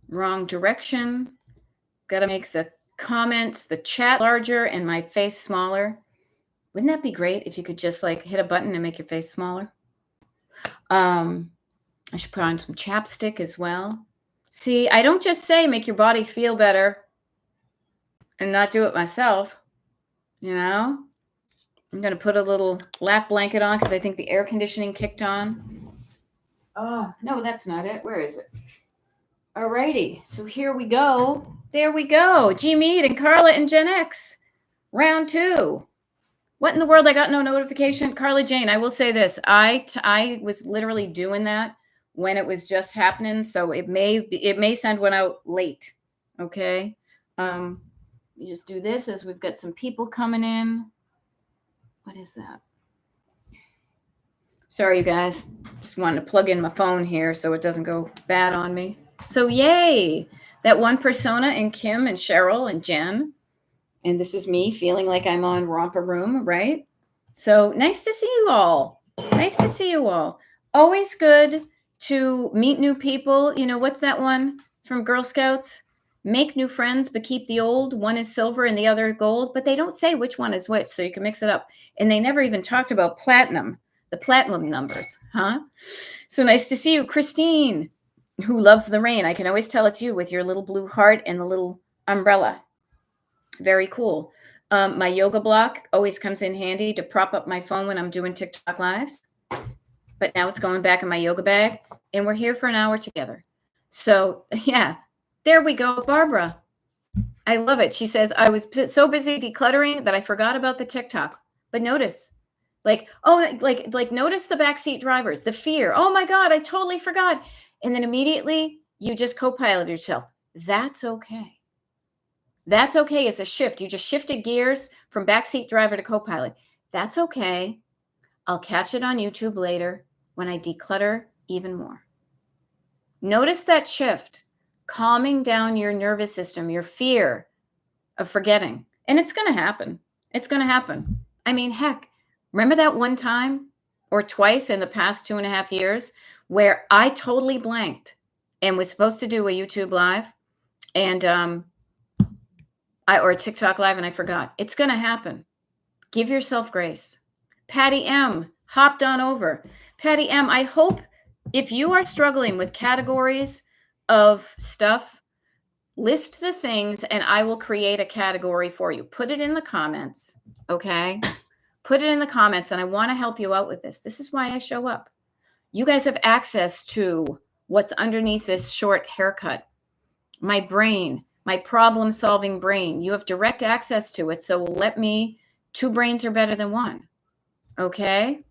Wrong direction. Got to make the comments, the chat larger and my face smaller. Wouldn't that be great if you could just like hit a button and make your face smaller? I should put on some chapstick as well. See, I don't just say make your body feel better and not do it myself. You know, I'm going to put a little lap blanket on because I think the air conditioning kicked on. Oh, no, that's not it. Where is it? Alrighty. So here we go. There we go. G Mead and Carla and Gen X. Round 2. What in the world? I got no notification. Carla Jane, I will say this. I was literally doing that when it was just happening. So it may send one out late. Okay. You just do this as we've got some people coming in. What is that? Sorry, you guys. Just wanted to plug in my phone here so it doesn't go bad on me. So yay. That one persona and Kim and Cheryl and Jen. And this is me feeling like I'm on Romper Room, right? So nice to see you all. Nice to see you all. Always good to meet new people. You know, what's that one from Girl Scouts? Make new friends, but keep the old. One is silver and the other gold, but they don't say which one is which, so you can mix it up. And they never even talked about platinum, the platinum numbers, huh? So nice to see you, Christine, who loves the rain. I can always tell it's you with your little blue heart and the little umbrella. Very cool. My yoga block always comes in handy to prop up my phone when I'm doing TikTok lives. But now it's going back in my yoga bag, and we're here for an hour together. So yeah, there we go, Barbara. I love it. She says, I was so busy decluttering that I forgot about the TikTok. But notice, like notice the backseat drivers, the fear. Oh my God, I totally forgot. And then immediately you just co-pilot yourself. That's okay. That's okay. It's a shift. You just shifted gears from backseat driver to co-pilot. That's okay. I'll catch it on YouTube later when I declutter even more. Notice that shift, calming down your nervous system, your fear of forgetting. And it's going to happen. It's going to happen. I mean, heck, remember that one time or twice in the past 2.5 years where I totally blanked and was supposed to do a YouTube live and or a TikTok live and I forgot. It's going to happen. Give yourself grace. Patty M hopped on over. Patty M, I hope if you are struggling with categories of stuff, list the things and I will create a category for you. Put it in the comments, okay? Put it in the comments and I want to help you out with this. This is why I show up. You guys have access to what's underneath this short haircut. My brain, my problem-solving brain. You have direct access to it. So let me, 2 brains are better than 1. Okay?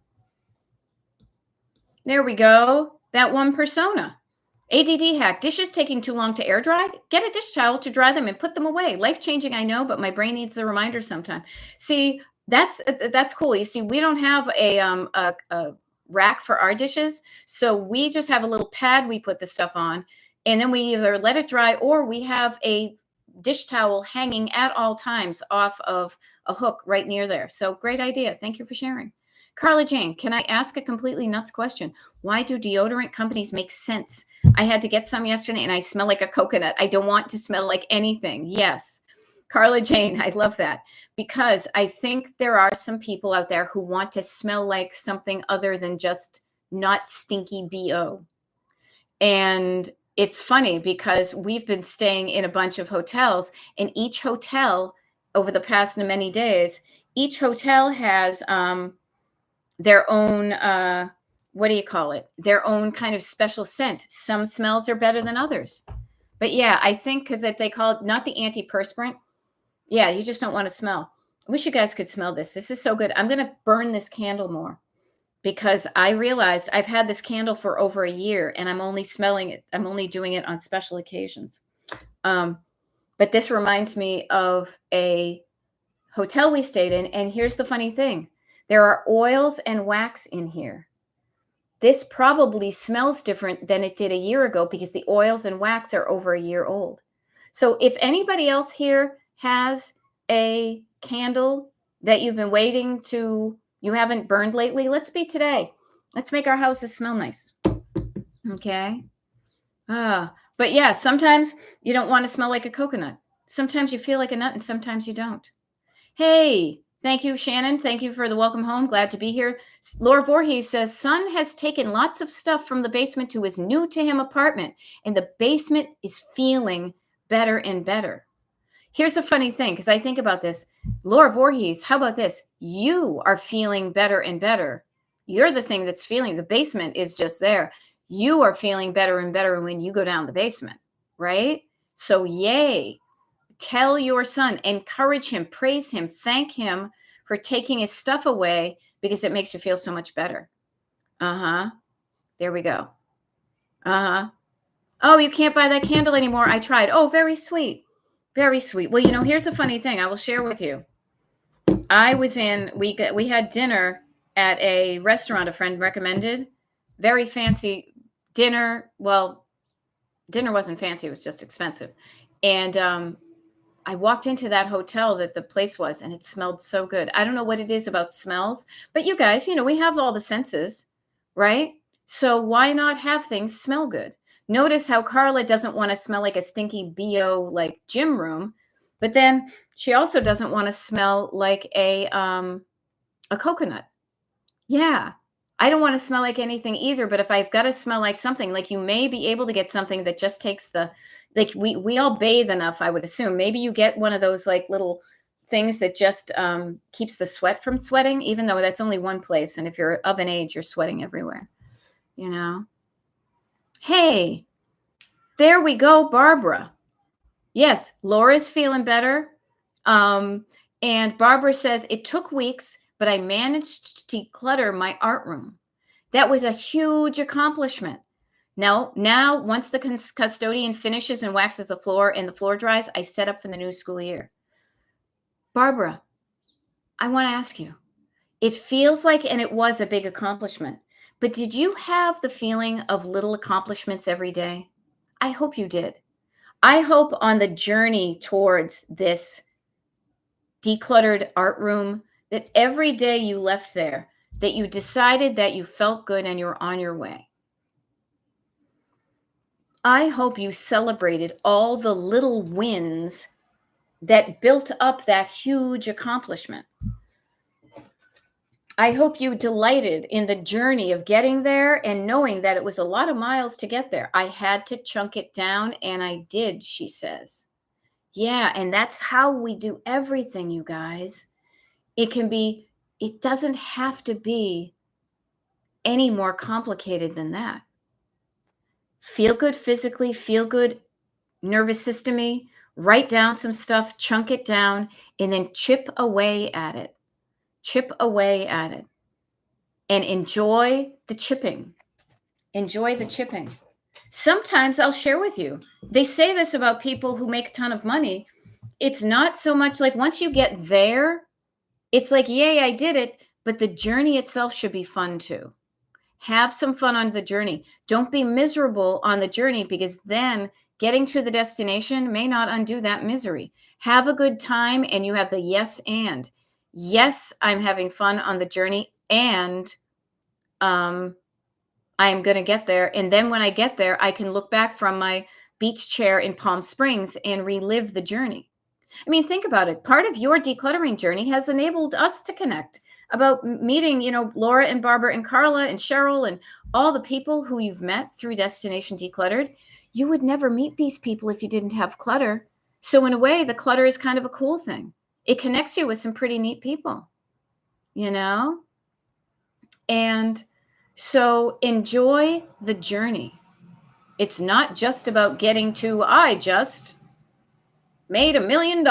There we go. That one persona. ADD hack. Dishes taking too long to air dry? Get a dish towel to dry them and put them away. Life-changing, I know, but my brain needs the reminder sometime. See, that's cool. You see, we don't have a rack for our dishes, so we just have a little pad we put the stuff on, and then we either let it dry or we have a dish towel hanging at all times off of a hook right near there. So great idea. Thank you for sharing. Carla Jane, can I ask a completely nuts question? Why do deodorant companies make sense? I had to get some yesterday and I smell like a coconut. I don't want to smell like anything. Yes. Carla Jane, I love that because I think there are some people out there who want to smell like something other than just not stinky BO. And it's funny because we've been staying in a bunch of hotels and each hotel over the past many days, each hotel has their own, what do you call it? Their own kind of special scent. Some smells are better than others. But yeah, I think because they call it not the antiperspirant. Yeah, you just don't want to smell. I wish you guys could smell this. This is so good. I'm going to burn this candle more because I realized I've had this candle for over a year and I'm only smelling it. I'm only doing it on special occasions. But this reminds me of a hotel we stayed in. And here's the funny thing. There are oils and wax in here. This probably smells different than it did a year ago because the oils and wax are over a year old. So if anybody else here has a candle that you've been waiting to, you haven't burned lately, let's be today. Let's make our houses smell nice. Okay. But yeah, sometimes you don't want to smell like a coconut. Sometimes you feel like a nut and sometimes you don't. Hey, thank you, Shannon. Thank you for the welcome home. Glad to be here. Laura Voorhees says, son has taken lots of stuff from the basement to his new to him apartment, and the basement is feeling better and better. Here's a funny thing, because I think about this. Laura Voorhees, how about this? You are feeling better and better. You're the thing that's feeling. The basement is just there. You are feeling better and better when you go down the basement, right? So yay. Tell your son, encourage him, praise him, thank him for taking his stuff away because it makes you feel so much better. Uh-huh. There we go. Uh-huh. Oh, you can't buy that candle anymore. I tried. Oh, very sweet. Very sweet. Well, here's a funny thing I will share with you. We had dinner at a restaurant a friend recommended. Very fancy dinner. Well, dinner wasn't fancy, it was just expensive. And I walked into that hotel that the place was, and it smelled so good. I don't know what it is about smells, but you guys, we have all the senses, right? So why not have things smell good? Notice how Carla doesn't want to smell like a stinky BO like gym room, but then she also doesn't want to smell like a coconut. Yeah. I don't want to smell like anything either, but if I've got to smell like something, like you may be able to get something that just takes like we all bathe enough, I would assume. Maybe you get one of those like little things that just keeps the sweat from sweating, even though that's only one place. And if you're of an age, you're sweating everywhere, Hey, there we go, Barbara. Yes, Laura's feeling better. And Barbara says, it took weeks, but I managed to declutter my art room. That was a huge accomplishment. Now, once the custodian finishes and waxes the floor and the floor dries, I set up for the new school year. Barbara, I want to ask you, it feels like, and it was a big accomplishment, but did you have the feeling of little accomplishments every day? I hope you did. I hope on the journey towards this decluttered art room that every day you left there, that you decided that you felt good and you're on your way. I hope you celebrated all the little wins that built up that huge accomplishment. I hope you delighted in the journey of getting there and knowing that it was a lot of miles to get there. I had to chunk it down, and I did, she says. Yeah, and that's how we do everything, you guys. It doesn't have to be any more complicated than that. Feel good physically, feel good nervous system-y, write down some stuff, chunk it down, and then chip away at it. Chip away at it. And enjoy the chipping. Enjoy the chipping. Sometimes I'll share with you. They say this about people who make a ton of money. It's not so much like once you get there, it's like, yay, I did it. But the journey itself should be fun too. Have some fun on the journey. Don't be miserable on the journey, because then getting to the destination may not undo that misery. Have a good time, and you have the yes and. Yes, I'm having fun on the journey, and I am going to get there. And then when I get there, I can look back from my beach chair in Palm Springs and relive the journey. I mean, think about it. Part of your decluttering journey has enabled us to connect about meeting, Laura and Barbara and Carla and Cheryl and all the people who you've met through Destination Decluttered. You would never meet these people if you didn't have clutter. So in a way, the clutter is kind of a cool thing. It connects you with some pretty neat people, And so enjoy the journey. It's not just about getting to, I just made $1 million.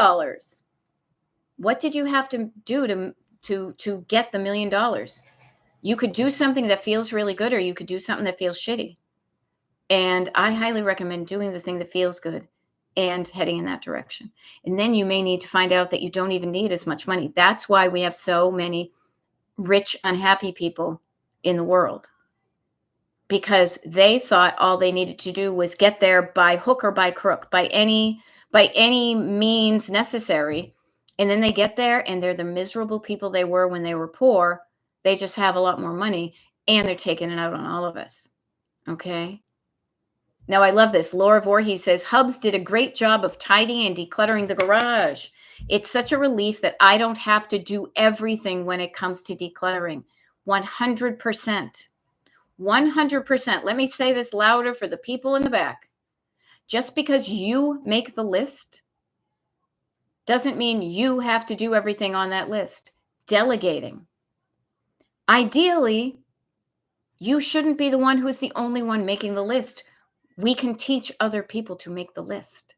What did you have to do to get the $1 million? You could do something that feels really good, or you could do something that feels shitty. And I highly recommend doing the thing that feels good and heading in that direction. And then you may need to find out that you don't even need as much money. That's why we have so many rich, unhappy people in the world, because they thought all they needed to do was get there by hook or by crook, by any means necessary. And then they get there and they're the miserable people they were when they were poor. They just have a lot more money, and they're taking it out on all of us. Okay. Now, I love this. Laura Voorhees says, Hubs did a great job of tidying and decluttering the garage. It's such a relief that I don't have to do everything when it comes to decluttering. 100%. 100%. Let me say this louder for the people in the back. Just because you make the list doesn't mean you have to do everything on that list. Delegating. Ideally, you shouldn't be the one who is the only one making the list. We can teach other people to make the list.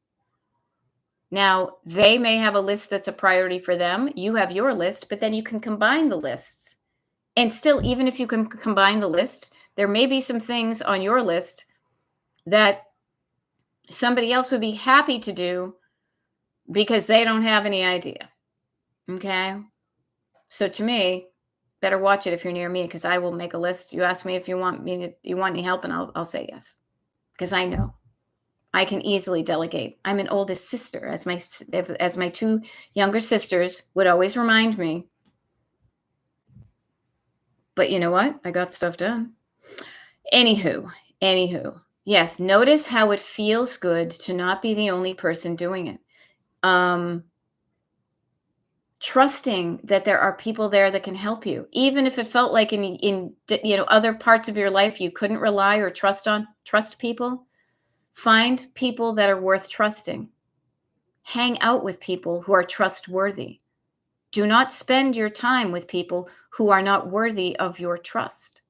Now, they may have a list that's a priority for them. You have your list, but then you can combine the lists. And still, even if you can combine the list, there may be some things on your list that somebody else would be happy to do because they don't have any idea. Okay? So to me, better watch it if you're near me, because I will make a list. You ask me if you want any help, and I'll say yes, because I know I can easily delegate. I'm an oldest sister, as my two younger sisters would always remind me. But you know what? I got stuff done. Anywho, yes, notice how it feels good to not be the only person doing it. Trusting that there are people there that can help you, even if it felt like in other parts of your life you couldn't rely or trust people. Find people that are worth trusting. Hang out with people who are trustworthy. Do not spend your time with people who are not worthy of your trust.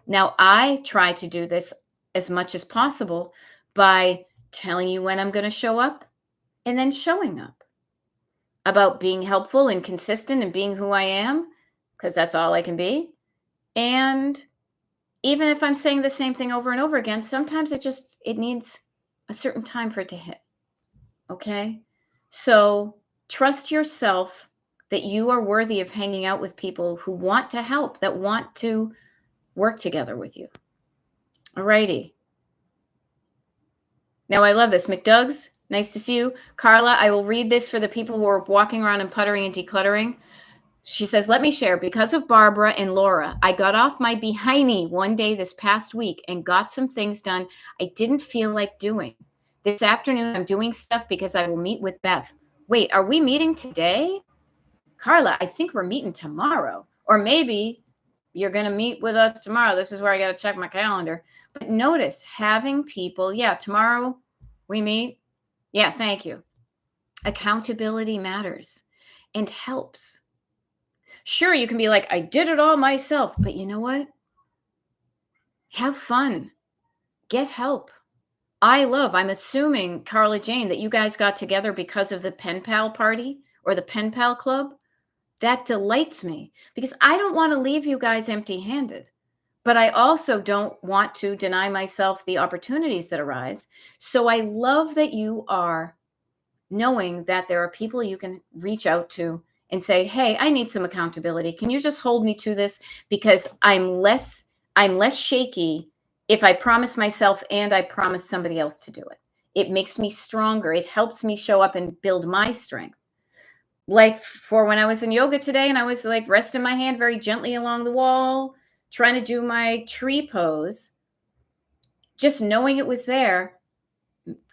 Now, I try to do this as much as possible by telling you when I'm going to show up and then showing up. About being helpful and consistent and being who I am, because that's all I can be. And even if I'm saying the same thing over and over again, sometimes it needs a certain time for it to hit. Okay? So trust yourself that you are worthy of hanging out with people who want to help, that want to work together with you. Alrighty. Now, I love this. McDoug's, nice to see you. Carla, I will read this for the people who are walking around and puttering and decluttering. She says, let me share. Because of Barbara and Laura, I got off my behiney one day this past week and got some things done I didn't feel like doing. This afternoon, I'm doing stuff because I will meet with Beth. Wait, are we meeting today? Carla, I think we're meeting tomorrow. Or maybe you're going to meet with us tomorrow. This is where I got to check my calendar. But notice having people, tomorrow we meet. Yeah, thank you. Accountability matters and helps. Sure, you can be like, I did it all myself, but you know what? Have fun. Get help. I'm assuming, Carla Jane, that you guys got together because of the Pen Pal party or the Pen Pal club. That delights me because I don't want to leave you guys empty-handed, but I also don't want to deny myself the opportunities that arise. So I love that you are knowing that there are people you can reach out to and say, hey, I need some accountability. Can you just hold me to this? Because I'm less shaky if I promise myself and I promise somebody else to do it. It makes me stronger. It helps me show up and build my strength. Like for when I was in yoga today and I was like resting my hand very gently along the wall, trying to do my tree pose, just knowing it was there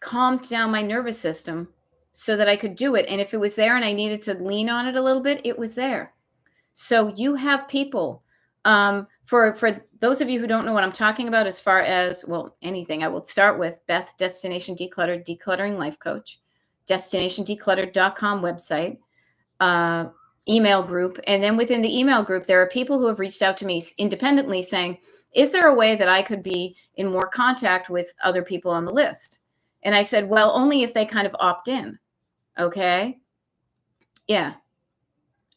calmed down my nervous system so that I could do it. And if it was there and I needed to lean on it a little bit, it was there. So you have people. For those of you who don't know what I'm talking about as far as, anything, I will start with Beth, Destination Decluttered, Decluttering Life Coach, destinationdecluttered.com website, email group. And then within the email group, there are people who have reached out to me independently saying, is there a way that I could be in more contact with other people on the list? And I said, well, only if they kind of opt in. Okay. Yeah.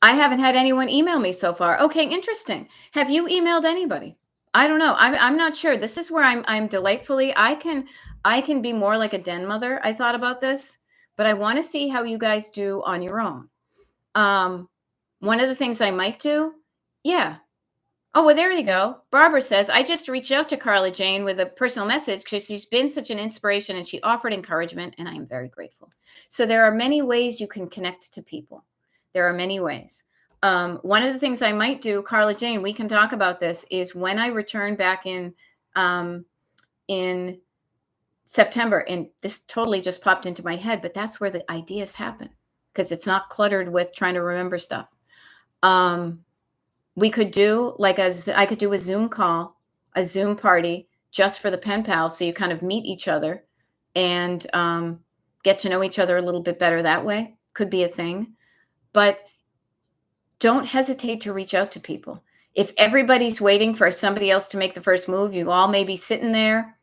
I haven't had anyone email me so far. Okay. Interesting. Have you emailed anybody? I don't know. I'm not sure. This is where I'm delightfully, I can be more like a den mother. I thought about this, but I want to see how you guys do on your own. One of the things I might do. Yeah. Oh, well, there you go. Barbara says, I just reached out to Carla Jane with a personal message because she's been such an inspiration and she offered encouragement, and I am very grateful. So there are many ways you can connect to people. There are many ways. One of the things I might do, Carla Jane, we can talk about this, is when I return back in September, and this totally just popped into my head, but that's where the ideas happen because it's not cluttered with trying to remember stuff. Um, we could do like I could do a Zoom call, a Zoom party just for the pen pals. So you kind of meet each other and get to know each other a little bit better that way. Could be a thing. But don't hesitate to reach out to people. If everybody's waiting for somebody else to make the first move, you all may be sitting there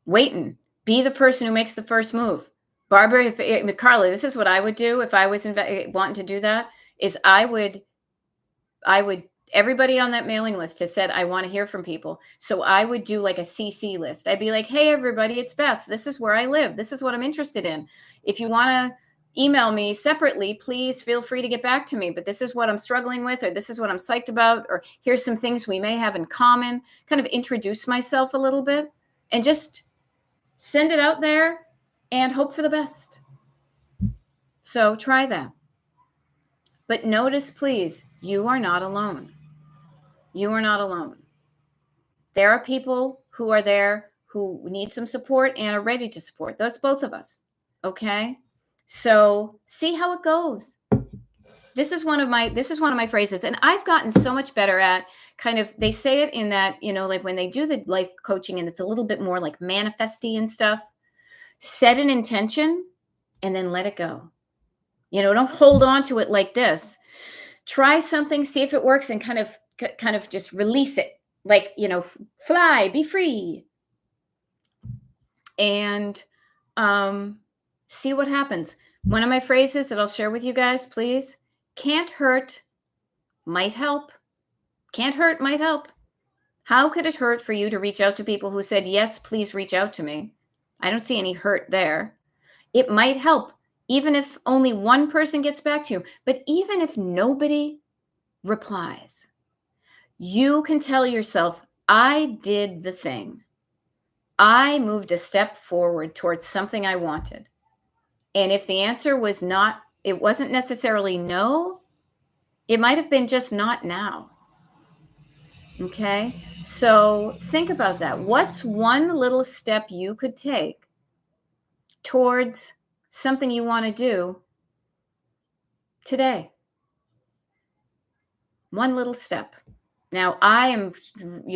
waiting. Be the person who makes the first move. Barbara, Carla, this is what I would do if I was wanting to do that. Is I would everybody on that mailing list has said I want to hear from people, so I would do like a CC list. I'd be like, hey everybody, it's Beth. This is where I live. This is what I'm interested in. If you want to email me separately, please feel free to get back to me. But this is what I'm struggling with, or this is what I'm psyched about, or here's some things we may have in common. Kind of introduce myself a little bit and just send it out there and hope for the best. So try that. But notice, please, you are not alone. You are not alone. There are people who are there who need some support and are ready to support. That's both of us. Okay? So see how it goes. This is one of my phrases, and I've gotten so much better at kind of, they say it in that, like when they do the life coaching and it's a little bit more like manifesty and stuff, set an intention and then let it go. Don't hold on to it like this. Try something, see if it works, and kind of just release it. Like, fly, be free. And see what happens. One of my phrases that I'll share with you guys, please. Can't hurt, might help. Can't hurt, might help. How could it hurt for you to reach out to people who said, yes, please reach out to me? I don't see any hurt there. It might help, even if only one person gets back to you. But even if nobody replies, you can tell yourself, I did the thing. I moved a step forward towards something I wanted. And if the answer was not, it wasn't necessarily no, it might have been just not now. Okay? So think about that. What's one little step you could take towards something you want to do today? One little step. Now, I am,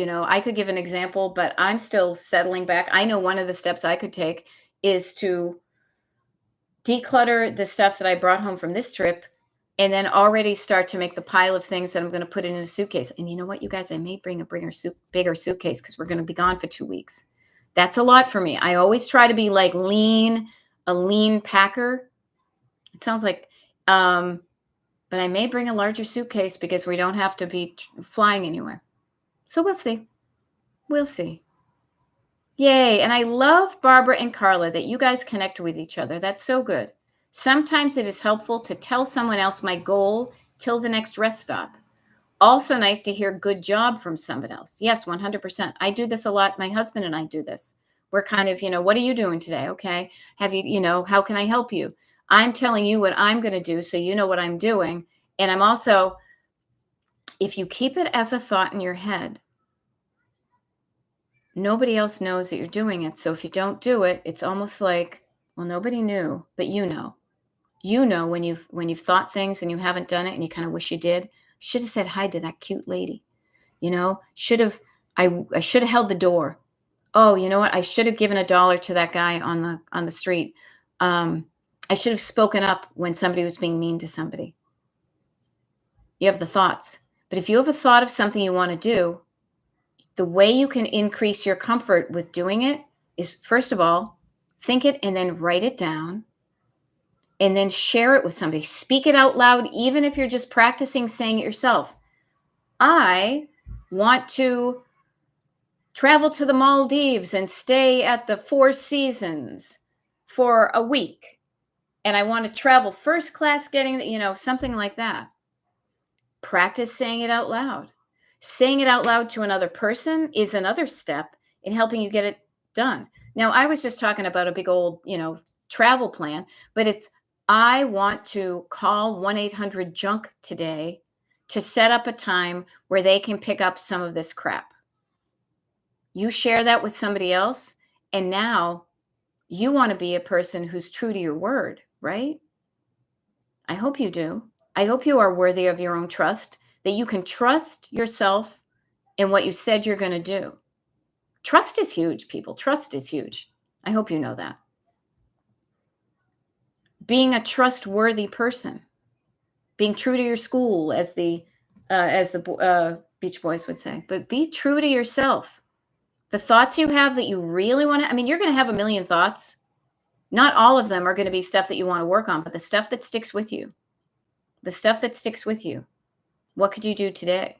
I could give an example, but I'm still settling back. I know one of the steps I could take is to declutter the stuff that I brought home from this trip and then already start to make the pile of things that I'm going to put in a suitcase. And you know what, you guys, I may bring a bigger suitcase because we're going to be gone for 2 weeks. That's a lot for me. I always try to be like a lean packer. It sounds like, but I may bring a larger suitcase because we don't have to be flying anywhere. So we'll see. We'll see. Yay. And I love Barbara and Carla that you guys connect with each other. That's so good. Sometimes it is helpful to tell someone else my goal till the next rest stop. Also nice to hear good job from someone else. Yes, 100%. I do this a lot. My husband and I do this. We're kind of, what are you doing today? Okay. Have you, how can I help you? I'm telling you what I'm going to do so you know what I'm doing. And I'm also, if you keep it as a thought in your head, nobody else knows that you're doing it. So if you don't do it, it's almost like, well, nobody knew, but you know when you've thought things and you haven't done it and you kind of wish you did. Should have said hi to that cute lady. I should have held the door. Oh, you know what? I should have given $1 to that guy on the street. I should have spoken up when somebody was being mean to somebody. You have the thoughts. But if you have a thought of something you want to do, the way you can increase your comfort with doing it is, first of all, think it and then write it down and then share it with somebody. Speak it out loud, even if you're just practicing saying it yourself. I want to travel to the Maldives and stay at the Four Seasons for a week. And I want to travel first class, getting, something like that. Practice saying it out loud. Saying it out loud to another person is another step in helping you get it done. Now, I was just talking about a big old, travel plan, but it's, I want to call 1-800-JUNK today to set up a time where they can pick up some of this crap. You share that with somebody else, And now you want to be a person who's true to your word, right? I hope you do. I hope you are worthy of your own trust, that you can trust yourself in what you said you're going to do. Trust is huge, people. Trust is huge. I hope you know that. Being a trustworthy person, being true to your school, as the Beach Boys would say, but be true to yourself. The thoughts you have that you really want to, I mean, you're going to have a million thoughts. Not all of them are going to be stuff that you want to work on, but the stuff that sticks with you, what could you do today?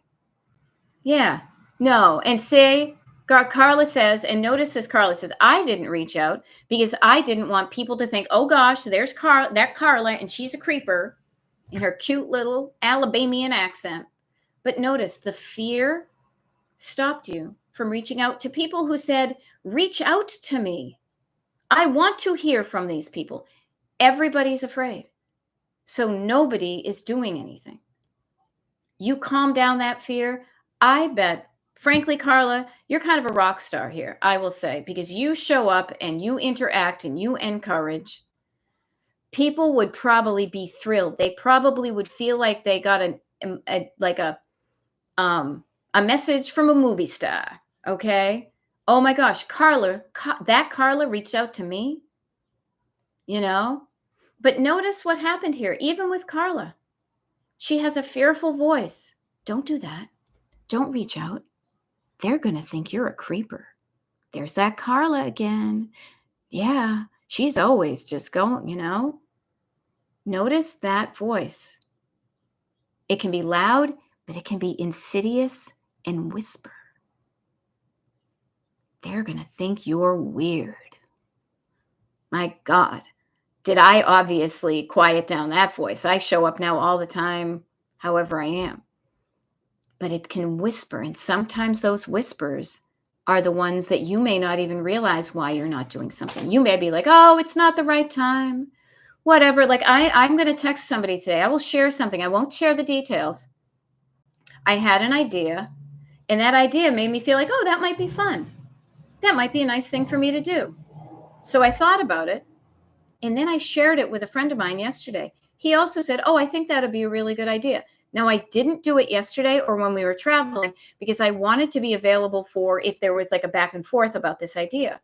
Yeah, no. And say, Carla says, and notice this, Carla says, I didn't reach out because I didn't want people to think, oh gosh, there's that Carla, and she's a creeper in her cute little Alabamian accent. But notice the fear stopped you from reaching out to people who said, reach out to me. I want to hear from these people. Everybody's afraid. So nobody is doing anything. You calm down that fear. I bet, frankly, Carla, you're kind of a rock star here, I will say, because you show up and you interact and you encourage. People would probably be thrilled. They probably would feel like they got a message from a movie star. Okay. Oh my gosh, Carla, that Carla reached out to me, but notice what happened here. Even with Carla, she has a fearful voice. Don't do that. Don't reach out. They're going to think you're a creeper. There's that Carla again. Yeah, she's always just going, Notice that voice. It can be loud, but it can be insidious and whisper. They're going to think you're weird. My God, did I obviously quiet down that voice? I show up now all the time, however I am. But it can whisper, and sometimes those whispers are the ones that you may not even realize why you're not doing something. You may be like, oh, it's not the right time. Whatever. Like I'm going to text somebody today. I will share something. I won't share the details. I had an idea, and that idea made me feel like, oh, that might be fun. That might be a nice thing for me to do. So I thought about it, and then I shared it with a friend of mine yesterday. He also said, oh, I think that would be a really good idea. Now, I didn't do it yesterday or when we were traveling because I wanted to be available for if there was like a back and forth about this idea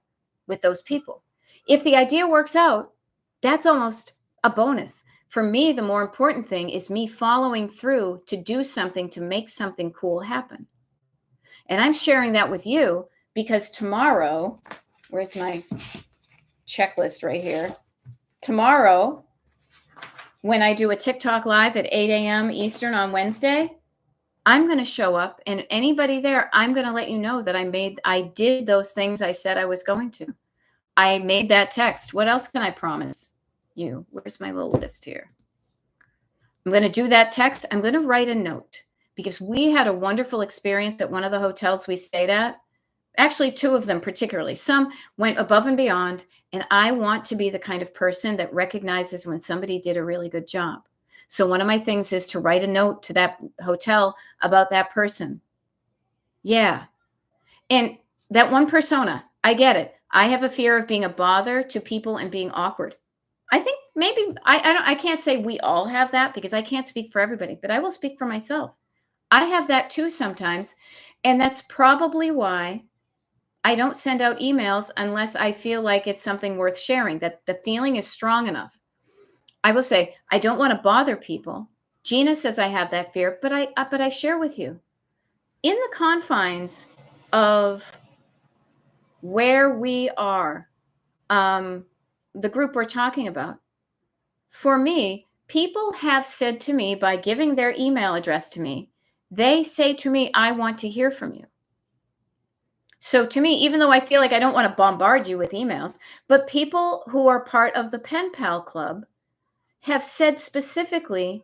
with those people. If the idea works out, that's almost a bonus. For me, the more important thing is me following through to do something to make something cool happen. And I'm sharing that with you because tomorrow, where's my checklist right here? Tomorrow, when I do a TikTok live at 8 a.m. Eastern on Wednesday, I'm going to show up, and anybody there, I'm going to let you know that I did those things I said I was going to. I made that text. What else can I promise you? Where's my little list here? I'm going to do that text. I'm going to write a note because we had a wonderful experience at one of the hotels we stayed at. Actually, two of them particularly. Some went above and beyond, and I want to be the kind of person that recognizes when somebody did a really good job. So one of my things is to write a note to that hotel about that person. Yeah. And that one persona, I get it. I have a fear of being a bother to people and being awkward. I think maybe I can't say we all have that because I can't speak for everybody, but I will speak for myself. I have that too sometimes, and that's probably why I don't send out emails unless I feel like it's something worth sharing, that the feeling is strong enough. I will say, I don't want to bother people. Gina says I have that fear, but I share with you. In the confines of where we are, the group we're talking about, for me, people have said to me by giving their email address to me, they say to me, I want to hear from you. So to me, even though I feel like I don't want to bombard you with emails, but people who are part of the Pen Pal Club have said specifically,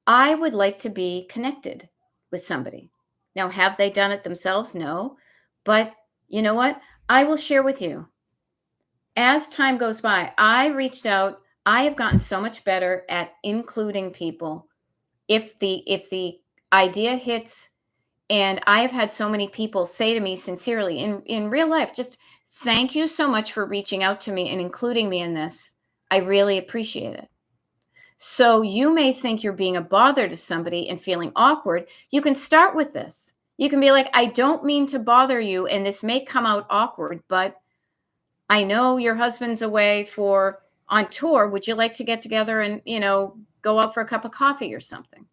I would like to be connected with somebody. Now, have they done it themselves? No. But you know what? I will share with you. As time goes by, I reached out. I have gotten so much better at including people. If the idea hits, and I've had so many people say to me sincerely in real life, just Thank you so much for reaching out to me and including me in this. I really appreciate it. So you may think you're being a bother to somebody and feeling awkward. You can start with this. You can be like, I don't mean to bother you, and this may come out awkward, but I know your husband's away for on tour. Would you like to get together and, go out for a cup of coffee or something?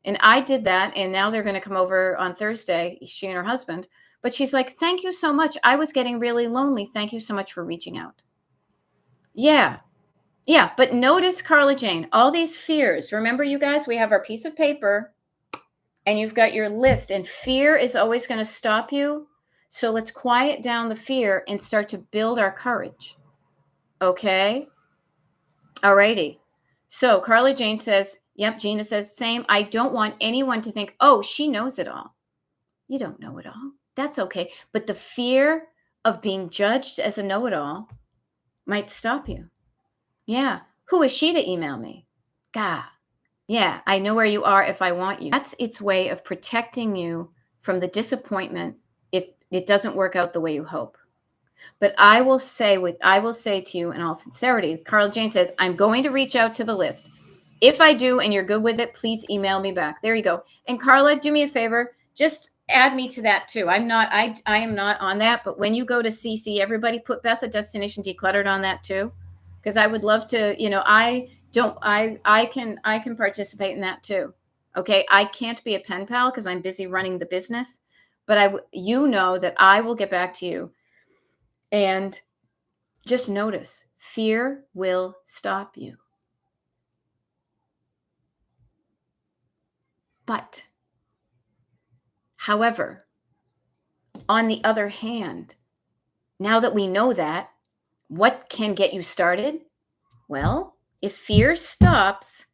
And I did that, and now they're going to come over on Thursday, she and her husband. But she's like, thank you so much. I was getting really lonely. Thank you so much for reaching out. Yeah. Yeah. But notice, Carla Jane, all these fears. Remember, you guys, we have our piece of paper and you've got your list, and fear is always going to stop you. So let's quiet down the fear and start to build our courage. Okay. All righty. So Carla Jane says, yep. Gina says, same. I don't want anyone to think, oh, she knows it all. You don't know it all. That's okay. But the fear of being judged as a know-it-all might stop you. Yeah. Who is she to email me? God. Yeah. I know where you are if I want you. That's its way of protecting you from the disappointment if it doesn't work out the way you hope. But I will say to you in all sincerity, Carla Jane says, I'm going to reach out to the list. If I do and you're good with it, please email me back. There you go. And Carla, do me a favor. Just add me to that too. I am not on that, but when you go to CC, everybody put Beth at Destination Decluttered on that too. Because I would love to, I can participate in that too. Okay. I can't be a pen pal because I'm busy running the business, but that I will get back to you. And just notice, fear will stop you. But, however, on the other hand, now that we know that, what can get you started? Well, if fear stops,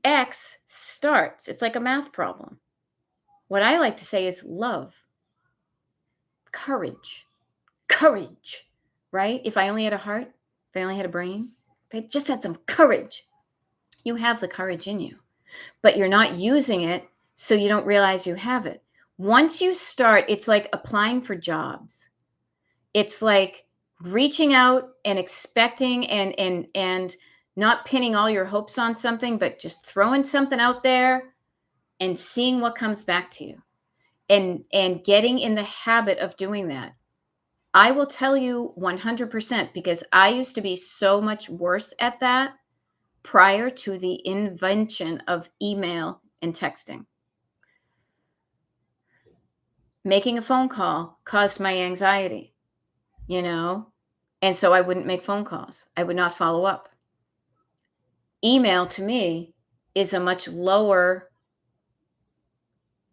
X starts. It's like a math problem. What I like to say is love, courage, right? If I only had a heart, if I only had a brain, if I just had some courage, you have the courage in you, but you're not using it, so you don't realize you have it. Once you start, it's like applying for jobs. It's like reaching out and expecting and not pinning all your hopes on something, but just throwing something out there and seeing what comes back to you and getting in the habit of doing that. I will tell you 100% because I used to be so much worse at that prior to the invention of email and texting. Making a phone call caused my anxiety, and so I wouldn't make phone calls. I would not follow up. Email to me is a much lower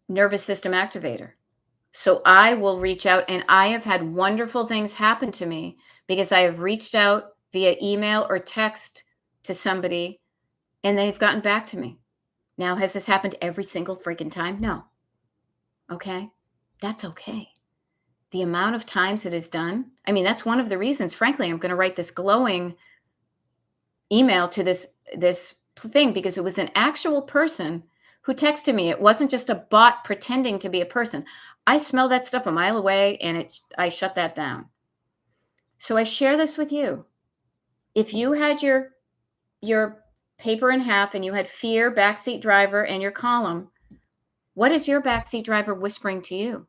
nervous system activator. So I will reach out, and I have had wonderful things happen to me because I have reached out via email or text to somebody and they've gotten back to me. Now, has this happened every single freaking time? No. Okay. That's okay. The amount of times it is done. I mean, that's one of the reasons, frankly, I'm going to write this glowing email to this thing because it was an actual person who texted me. It wasn't just a bot pretending to be a person. I smell that stuff a mile away and I shut that down. So I share this with you. If you had your paper in half and you had fear, backseat driver, and your column, what is your backseat driver whispering to you?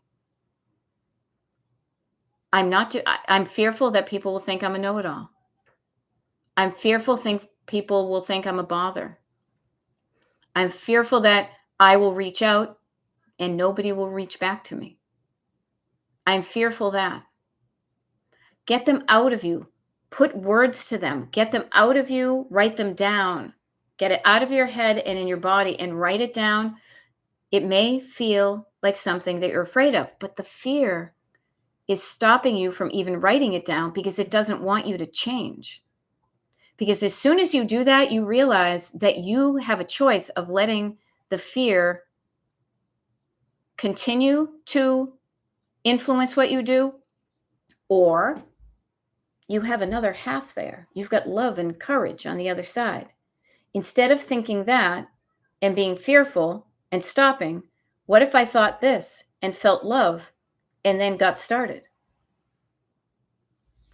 I'm fearful that people will think I'm a know-it-all. I'm fearful people will think I'm a bother. I'm fearful that I will reach out and nobody will reach back to me. I'm fearful that. Get them out of you. Put words to them. Get them out of you. Write them down. Get it out of your head and in your body and write it down. It may feel like something that you're afraid of, but the fear is stopping you from even writing it down because it doesn't want you to change. Because as soon as you do that, you realize that you have a choice of letting the fear continue to influence what you do, or you have another half there. You've got love and courage on the other side. Instead of thinking that and being fearful and stopping, what if I thought this and felt love and then got started?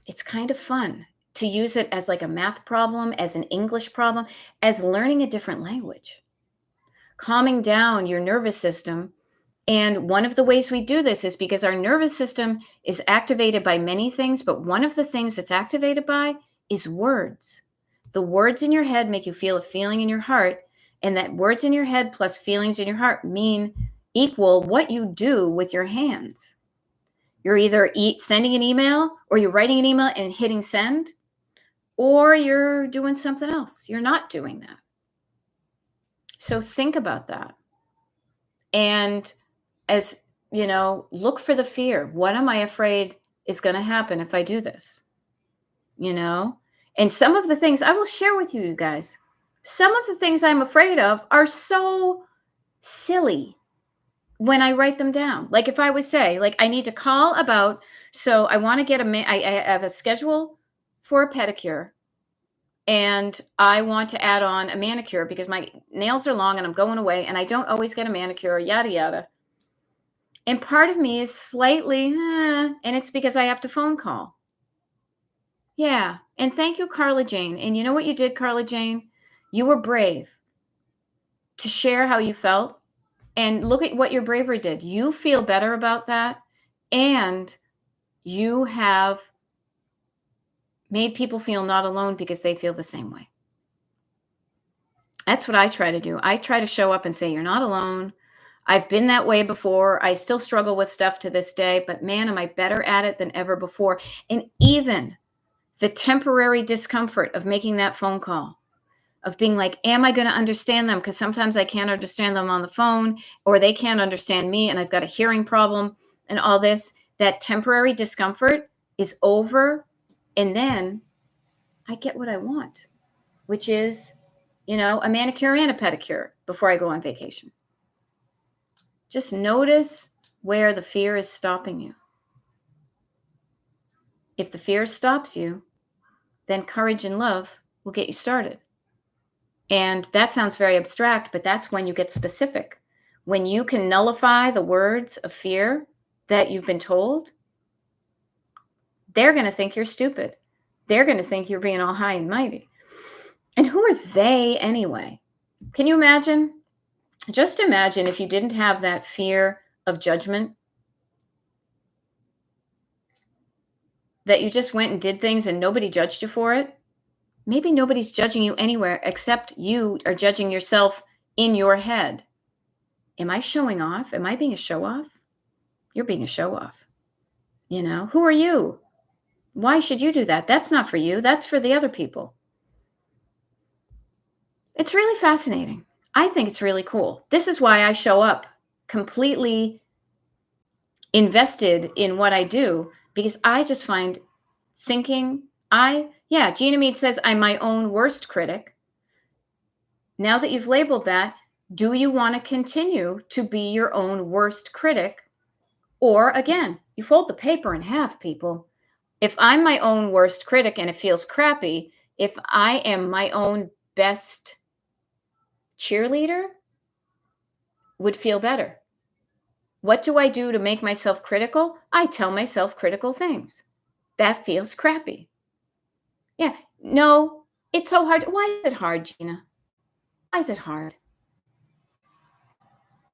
It's kind of fun to use it as like a math problem, as an English problem, as learning a different language, calming down your nervous system. And one of the ways we do this is because our nervous system is activated by many things, but one of the things it's activated by is words. The words in your head make you feel a feeling in your heart, and that words in your head plus feelings in your heart equal what you do with your hands. You're either sending an email, or you're writing an email and hitting send, or you're doing something else. You're not doing that. So think about that. And as you know, look for the fear. What am I afraid is going to happen if I do this? You know, and some of the things I will share with you guys, some of the things I'm afraid of are so silly when I write them down. Like if I would say, like, I need to call about, so I want to get I have a schedule for a pedicure, and I want to add on a manicure because my nails are long and I'm going away and I don't always get a manicure, yada, yada. And part of me is slightly, and it's because I have to phone call. Yeah. And thank you, Carla Jane. And you know what you did, Carla Jane? You were brave to share how you felt. And look at what your bravery did. You feel better about that. And you have made people feel not alone because they feel the same way. That's what I try to do. I try to show up and say, you're not alone. I've been that way before. I still struggle with stuff to this day, but man, am I better at it than ever before. And even the temporary discomfort of making that phone call, of being like, am I going to understand them? Because sometimes I can't understand them on the phone, or they can't understand me, and I've got a hearing problem and all this. That temporary discomfort is over, and then I get what I want, which is, you know, a manicure and a pedicure before I go on vacation. Just notice where the fear is stopping you. If the fear stops you, then courage and love will get you started. And that sounds very abstract, but that's when you get specific. When you can nullify the words of fear that you've been told, they're going to think you're stupid. They're going to think you're being all high and mighty. And who are they anyway? Can you imagine? Just imagine if you didn't have that fear of judgment, that you just went and did things and nobody judged you for it. Maybe nobody's judging you anywhere except you are judging yourself in your head. Am I showing off? Am I being a show off? You're being a show off. You know, who are you? Why should you do that? That's not for you. That's for the other people. It's really fascinating. I think it's really cool. This is why I show up completely invested in what I do, because I just find thinking, Gina Mead says I'm my own worst critic. Now that you've labeled that, do you want to continue to be your own worst critic? Or again, you fold the paper in half, people. If I'm my own worst critic and it feels crappy, if I am my own best cheerleader, would feel better. What do I do to make myself critical? I tell myself critical things. That feels crappy. Yeah, no, it's so hard. Why is it hard, Gina? Why is it hard?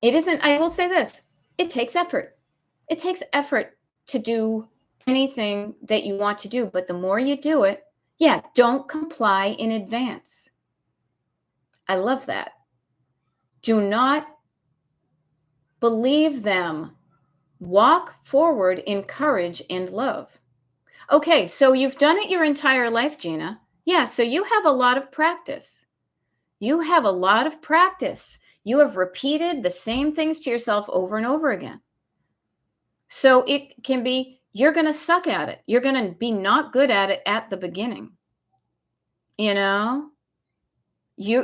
It isn't, I will say this, it takes effort. It takes effort to do anything that you want to do, but the more you do it, don't comply in advance. I love that. Do not believe them. Walk forward in courage and love. Okay, so you've done it your entire life, Gina. Yeah, so you have a lot of practice. You have a lot of practice. You have repeated the same things to yourself over and over again. So it can be, you're going to suck at it. You're going to be not good at it at the beginning. You know?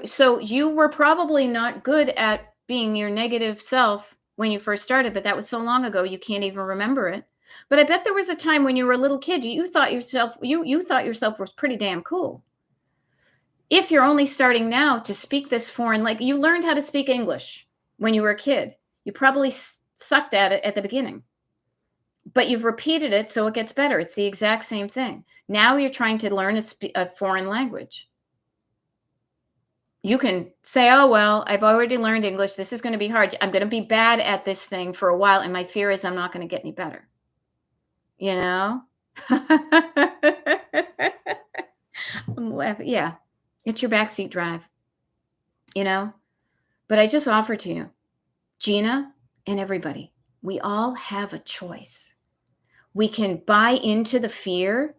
So you were probably not good at being your negative self when you first started, but that was so long ago you can't even remember it. But I bet there was a time when you were a little kid, you thought yourself was pretty damn cool. If you're only starting now to speak this foreign, like you learned how to speak English when you were a kid, you probably sucked at it at the beginning. but you've repeated it so it gets better. It's the exact same thing. Now you're trying to learn a foreign language. You can say, oh, well, I've already learned English. This is going to be hard. I'm going to be bad at this thing for a while. And my fear is I'm not going to get any better. You know? I'm laughing. Yeah. It's your backseat drive, you know? But I just offer to you, Gina and everybody, we all have a choice. We can buy into the fear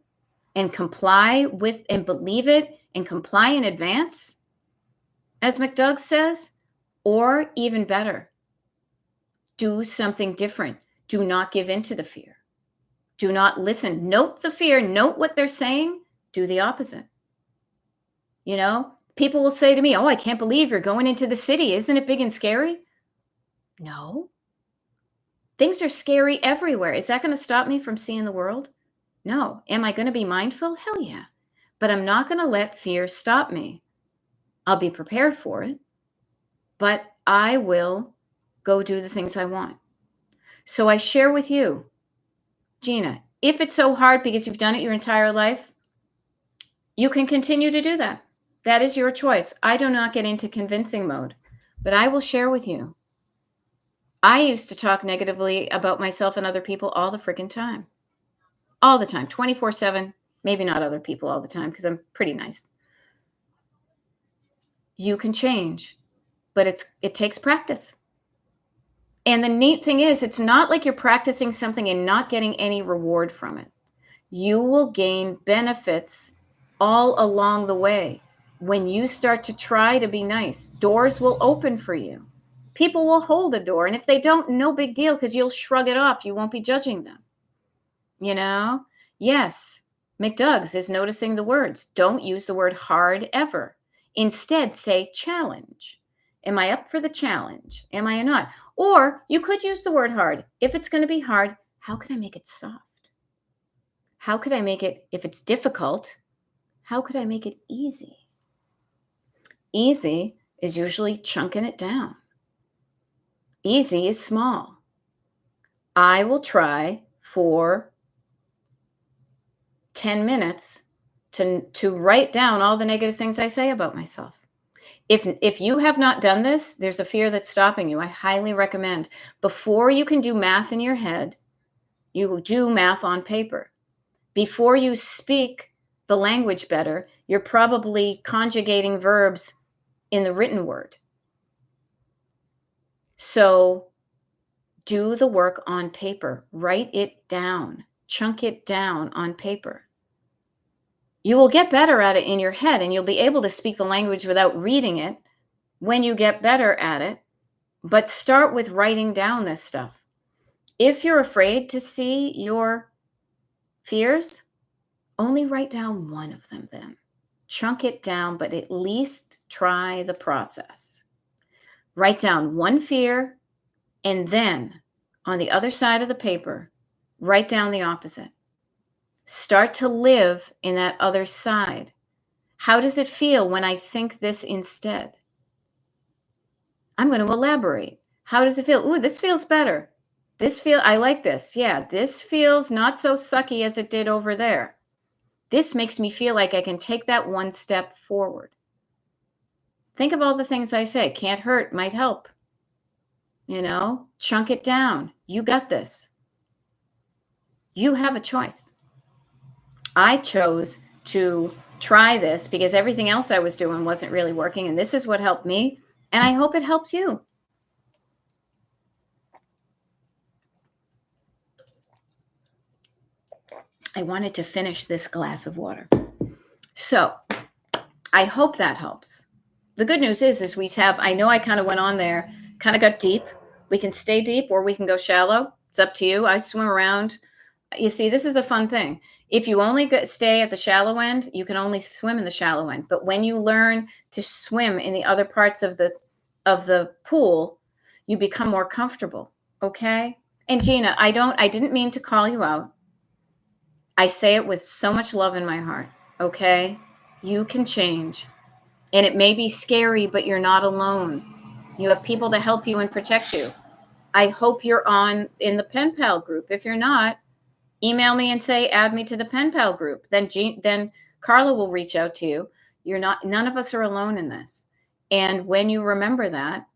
and comply with and believe it and comply in advance, as McDoug says, or even better, do something different. Do not give in to the fear. Do not listen. Note the fear. Note what they're saying. Do the opposite. You know, people will say to me, oh, I can't believe you're going into the city. Isn't it big and scary? No. Things are scary everywhere. Is that going to stop me from seeing the world? No. Am I going to be mindful? Hell yeah. But I'm not going to let fear stop me. I'll be prepared for it, but I will go do the things I want. So I share with you, Gina, if it's so hard because you've done it your entire life, you can continue to do that. That is your choice. I do not get into convincing mode, but I will share with you. I used to talk negatively about myself and other people all the freaking time. All the time, 24/7, maybe not other people all the time because I'm pretty nice. You can change, but it takes practice. And the neat thing is, it's not like you're practicing something and not getting any reward from it. You will gain benefits all along the way. When you start to try to be nice, doors will open for you. People will hold a door. And if they don't, no big deal, because you'll shrug it off. You won't be judging them. You know? Yes, McDoug's is noticing the words. Don't use the word hard ever. Instead, say challenge. Am I up for the challenge? Am I not? Or you could use the word hard. If it's going to be hard, how could I make it soft? How could I make it, if it's difficult, how could I make it easy? Easy is usually chunking it down. Easy is small. I will try for 10 minutes to write down all the negative things I say about myself. If you have not done this, there's a fear that's stopping you. I highly recommend, before you can do math in your head, you do math on paper. Before you speak the language better, you're probably conjugating verbs in the written word. So do the work on paper. Write it down. Chunk it down on paper. You will get better at it in your head, and you'll be able to speak the language without reading it when you get better at it. But start with writing down this stuff. If you're afraid to see your fears, only write down one of them then. Chunk it down, but at least try the process. Write down one fear, and then on the other side of the paper, write down the opposite. Start to live in that other side. How does it feel when I think this instead? I'm going to elaborate. How does it feel? Ooh, this feels better. I like this. Yeah, this feels not so sucky as it did over there. This makes me feel like I can take that one step forward. Think of all the things I say. Can't hurt, might help. You know, chunk it down. You got this. You have a choice. I chose to try this because everything else I was doing wasn't really working. And this is what helped me. And I hope it helps you. I wanted to finish this glass of water. So I hope that helps. The good news is I know I kind of went on there, kind of got deep. We can stay deep or we can go shallow. It's up to you. I swim around. You see, this is a fun thing. If you only stay at the shallow end, you can only swim in the shallow end. But when you learn to swim in the other parts of the pool, you become more comfortable. Okay? And Gina, I didn't mean to call you out. I say it with so much love in my heart. Okay? You can change. And it may be scary, but you're not alone. You have people to help you and protect you. I hope you're in the pen pal group. If you're not, email me and say, add me to the pen pal group. Then Carla will reach out to you. None of us are alone in this. And when you remember that,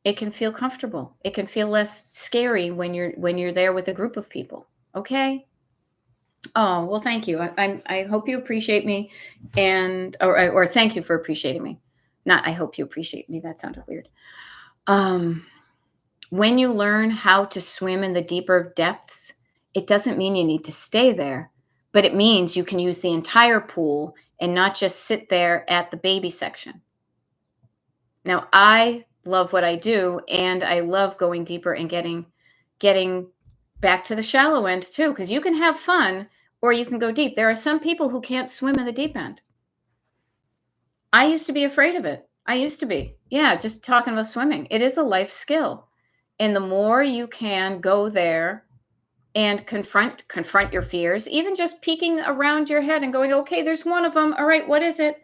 it can feel comfortable. It can feel less scary when you're there with a group of people. Okay. Oh, well, thank you. I hope you appreciate me, or thank you for appreciating me. Not I hope you appreciate me. That sounded weird. When you learn how to swim in the deeper depths, it doesn't mean you need to stay there, but it means you can use the entire pool and not just sit there at the baby section. Now, I love what I do, and I love going deeper and getting back to the shallow end too, because you can have fun or you can go deep. There are some people who can't swim in the deep end. I used to be afraid of it. I used to be. Yeah, just talking about swimming. It is a life skill. And the more you can go there and confront your fears, even just peeking around your head and going, okay, there's one of them. All right, what is it?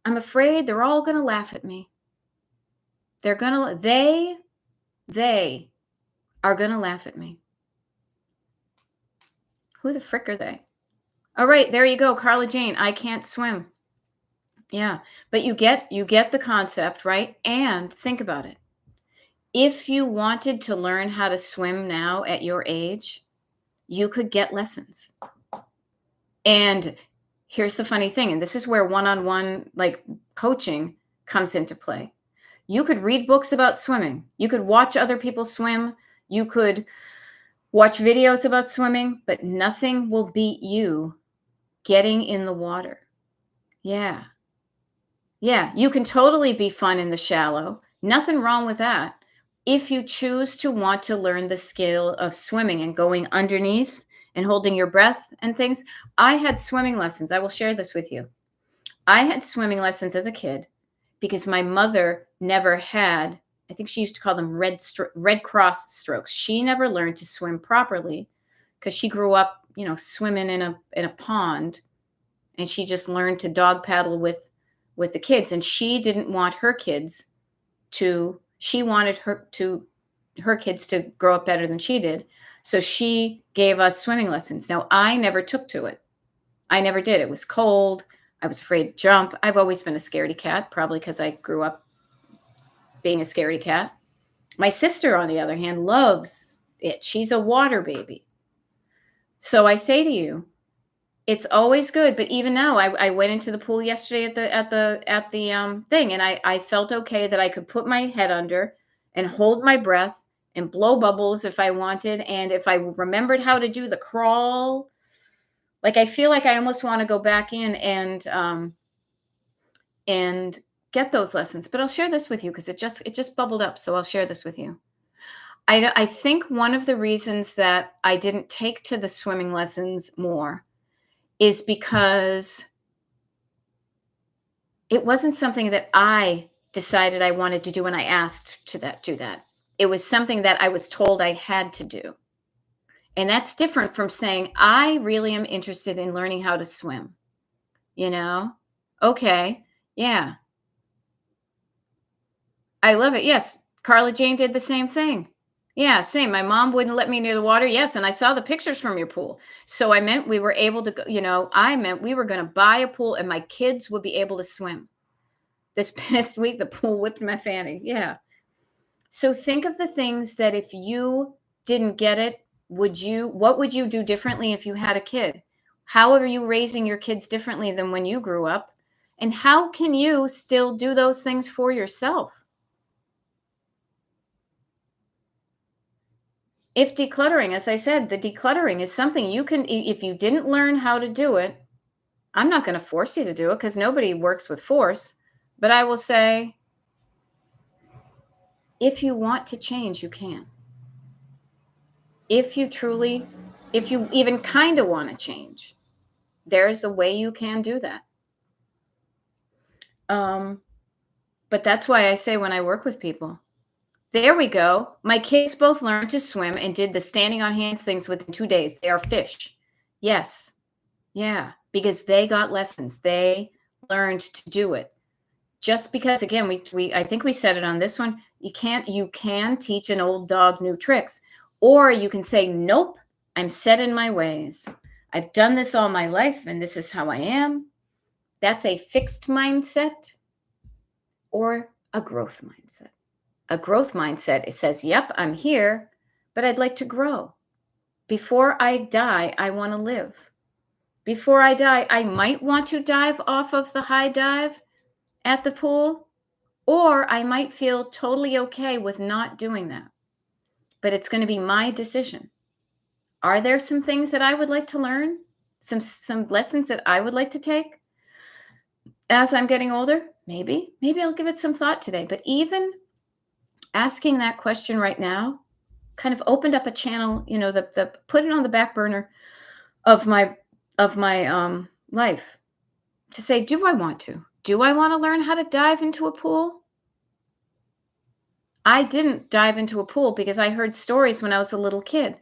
I'm afraid they're all going to laugh at me. They are going to laugh at me. Who the frick are they? All right, there you go, Carla Jane. I can't swim. Yeah, but you get the concept, right? And think about it. If you wanted to learn how to swim now at your age, you could get lessons. And here's the funny thing, and this is where one-on-one like coaching comes into play. You could read books about swimming. You could watch other people swim. You could watch videos about swimming, but nothing will beat you getting in the water. Yeah. Yeah, you can totally be fun in the shallow. Nothing wrong with that. If you choose to want to learn the skill of swimming and going underneath and holding your breath and things, I had swimming lessons. I will share this with you. I had swimming lessons as a kid because my mother never had, I think she used to call them Red Cross strokes. She never learned to swim properly because she grew up, swimming in a pond, and she just learned to dog paddle with the kids. And she didn't want her kids she wanted her kids to grow up better than she did. So she gave us swimming lessons. Now, I never took to it. I never did. It was cold. I was afraid to jump. I've always been a scaredy cat, probably because I grew up being a scaredy cat. My sister, on the other hand, loves it. She's a water baby. So I say to you, it's always good. But even now, I went into the pool yesterday at the thing, and I felt okay that I could put my head under and hold my breath and blow bubbles if I wanted. And if I remembered how to do the crawl, like I feel like I almost want to go back in and get those lessons. But I'll share this with you because it just bubbled up. So I'll share this with you. I think one of the reasons that I didn't take to the swimming lessons more is because it wasn't something that I decided I wanted to do when I asked to do that. It was something that I was told I had to do. And that's different from saying, I really am interested in learning how to swim. Okay. Yeah. I love it. Yes. Carla Jane did the same thing. Yeah, same. My mom wouldn't let me near the water. Yes, and I saw the pictures from your pool. So I meant we were able to go, I meant we were going to buy a pool and my kids would be able to swim. This past week, the pool whipped my fanny. Yeah. So think of the things that if you didn't get it, what would you do differently if you had a kid? How are you raising your kids differently than when you grew up? And how can you still do those things for yourself? If decluttering, as I said, the decluttering is something you can, if you didn't learn how to do it, I'm not going to force you to do it because nobody works with force. But I will say, if you want to change, you can. If you even kind of want to change, there's a way you can do that. But that's why I say when I work with people, there we go. My kids both learned to swim and did the standing on hands things within 2 days. They are fish. Yes. Yeah. Because they got lessons. They learned to do it. Just because, again, we I think we said it on this one, you can teach an old dog new tricks, or you can say, nope, I'm set in my ways. I've done this all my life and this is how I am. That's a fixed mindset or a growth mindset. A growth mindset, it says, yep, I'm here, but I'd like to grow. Before I die, I want to live. Before I die, I might want to dive off of the high dive at the pool, or I might feel totally okay with not doing that. But it's going to be my decision. Are there some things that I would like to learn? Some lessons that I would like to take as I'm getting older? Maybe I'll give it some thought today. But even asking that question right now kind of opened up a channel, the put it on the back burner of my life to say, do I want to? Do I want to learn how to dive into a pool? I didn't dive into a pool because I heard stories when I was a little kid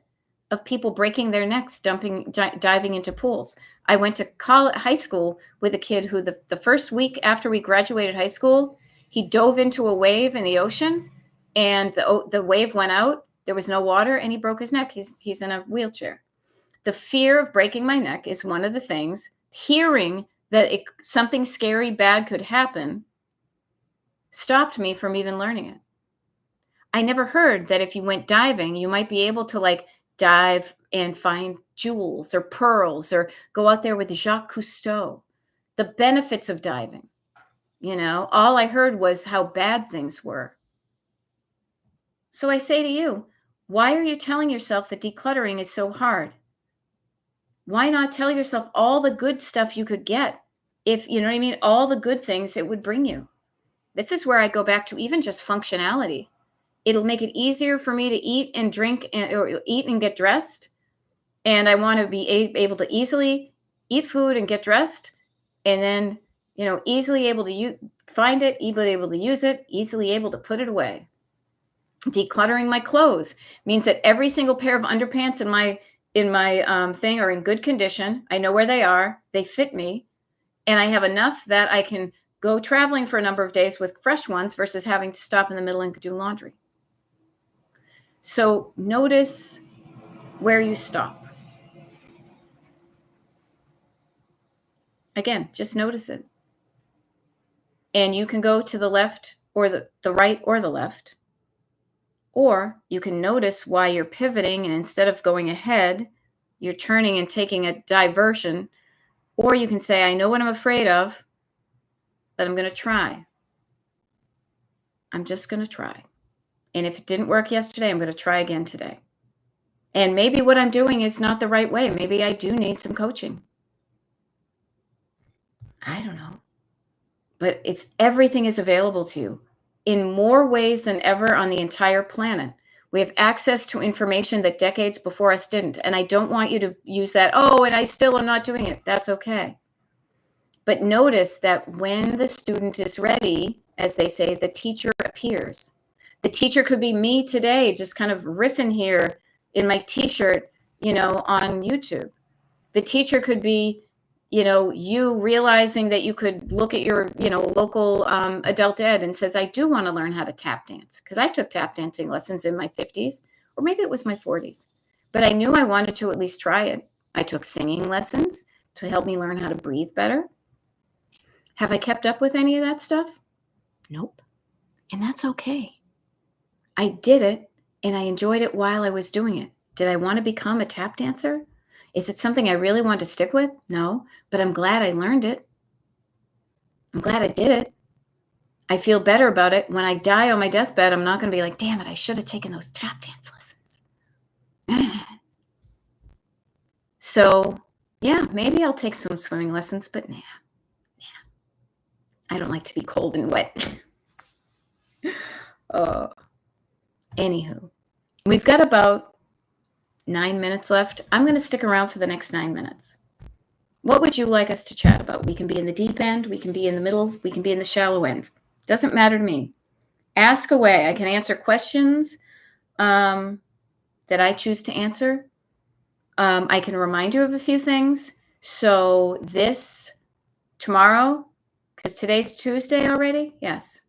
of people breaking their necks diving into pools. I went to high school with a kid who the first week after we graduated high school, he dove into a wave in the ocean, and the wave went out. There was no water, and he broke his neck. He's in a wheelchair. The fear of breaking my neck is one of the things. Hearing that something scary, bad could happen stopped me from even learning it. I never heard that if you went diving, you might be able to dive and find jewels or pearls or go out there with Jacques Cousteau. The benefits of diving, all I heard was how bad things were. So I say to you, why are you telling yourself that decluttering is so hard? Why not tell yourself all the good stuff you could get? If you know what I mean, all the good things it would bring you. This is where I go back to even just functionality. It'll make it easier for me to eat and drink or eat and get dressed. And I want to be able to easily eat food and get dressed. And then, easily able to find it, easily able to use it, easily able to put it away. Decluttering my clothes means that every single pair of underpants in my thing are in good condition. I know where they are. They fit me. And I have enough that I can go traveling for a number of days with fresh ones versus having to stop in the middle and do laundry. So notice where you stop. Again, just notice it. And you can go to the left or the right or the left. Or you can notice why you're pivoting, and instead of going ahead, you're turning and taking a diversion. Or you can say, I know what I'm afraid of, but I'm going to try. I'm just going to try. And if it didn't work yesterday, I'm going to try again today. And maybe what I'm doing is not the right way. Maybe I do need some coaching. I don't know. But everything is available to you in more ways than ever on the entire planet. We have access to information that decades before us didn't. And I don't want you to use that, and I still am not doing it. That's okay. But notice that when the student is ready, as they say, the teacher appears. The teacher could be me today, just kind of riffing here in my t-shirt, on YouTube. The teacher could be, you realizing that you could look at your, local adult ed and says, I do want to learn how to tap dance, because I took tap dancing lessons in my 50s, or maybe it was my 40s, but I knew I wanted to at least try it. I took singing lessons to help me learn how to breathe better. Have I kept up with any of that stuff? Nope. And that's okay. I did it and I enjoyed it while I was doing it. Did I want to become a tap dancer? Is it something I really want to stick with? No, but I'm glad I learned it. I'm glad I did it. I feel better about it. When I die on my deathbed, I'm not going to be like, damn it, I should have taken those tap dance lessons. So, yeah, maybe I'll take some swimming lessons, but nah. I don't like to be cold and wet. Anywho, we've got about 9 minutes left. I'm going to stick around for the next 9 minutes. What would you like us to chat about? We can be in the deep end. We can be in the middle. We can be in the shallow end. Doesn't matter to me. Ask away. I can answer questions that I choose to answer. I can remind you of a few things. So tomorrow, Because today's Tuesday already? Yes.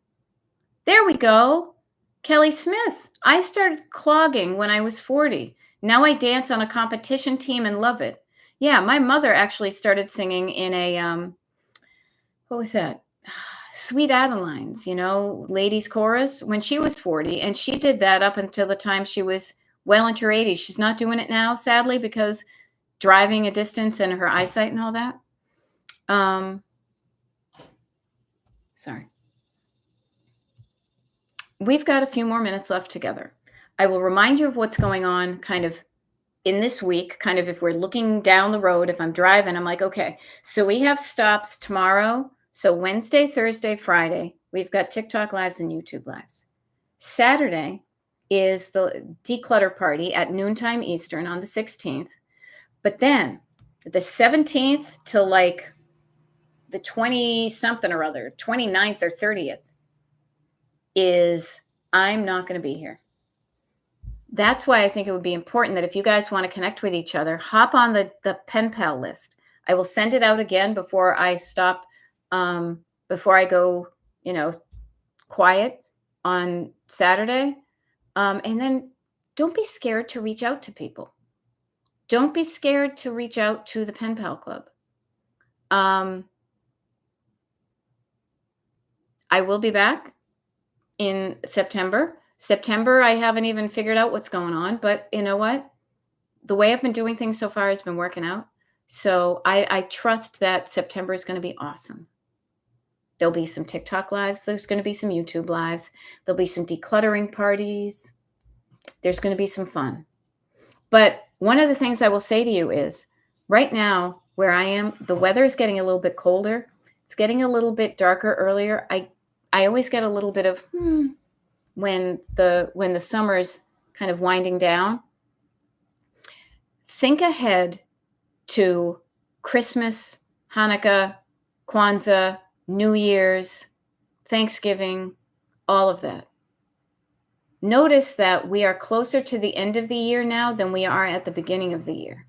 There we go. Kelly Smith. I started clogging when I was 40. Now I dance on a competition team and love it. Yeah, my mother actually started singing in a, what was that? Sweet Adelines, ladies chorus when she was 40. And she did that up until the time she was well into her 80s. She's not doing it now, sadly, because driving a distance and her eyesight and all that. Sorry. We've got a few more minutes left together. I will remind you of what's going on kind of in this week, kind of if we're looking down the road, if I'm driving, I'm like, okay, so we have stops tomorrow. So Wednesday, Thursday, Friday, we've got TikTok lives and YouTube lives. Saturday is the declutter party at noontime Eastern on the 16th. But then the 17th to like the 20 something or other, 29th or 30th is I'm not going to be here. That's why I think it would be important that if you guys want to connect with each other, hop on the pen pal list. I will send it out again before I stop, before I go, quiet on Saturday. And then don't be scared to reach out to people. Don't be scared to reach out to the pen pal club. I will be back in September. I haven't even figured out what's going on, but you know what? The way I've been doing things so far has been working out. So I trust that September is going to be awesome. There'll be some TikTok lives. There's going to be some YouTube lives. There'll be some decluttering parties. There's going to be some fun. But one of the things I will say to you is right now where I am, the weather is getting a little bit colder. It's getting a little bit darker earlier. I always get a little bit of when the summer's kind of winding down. Think ahead to Christmas, Hanukkah, Kwanzaa, New Year's, Thanksgiving, all of that. Notice that we are closer to the end of the year now than we are at the beginning of the year.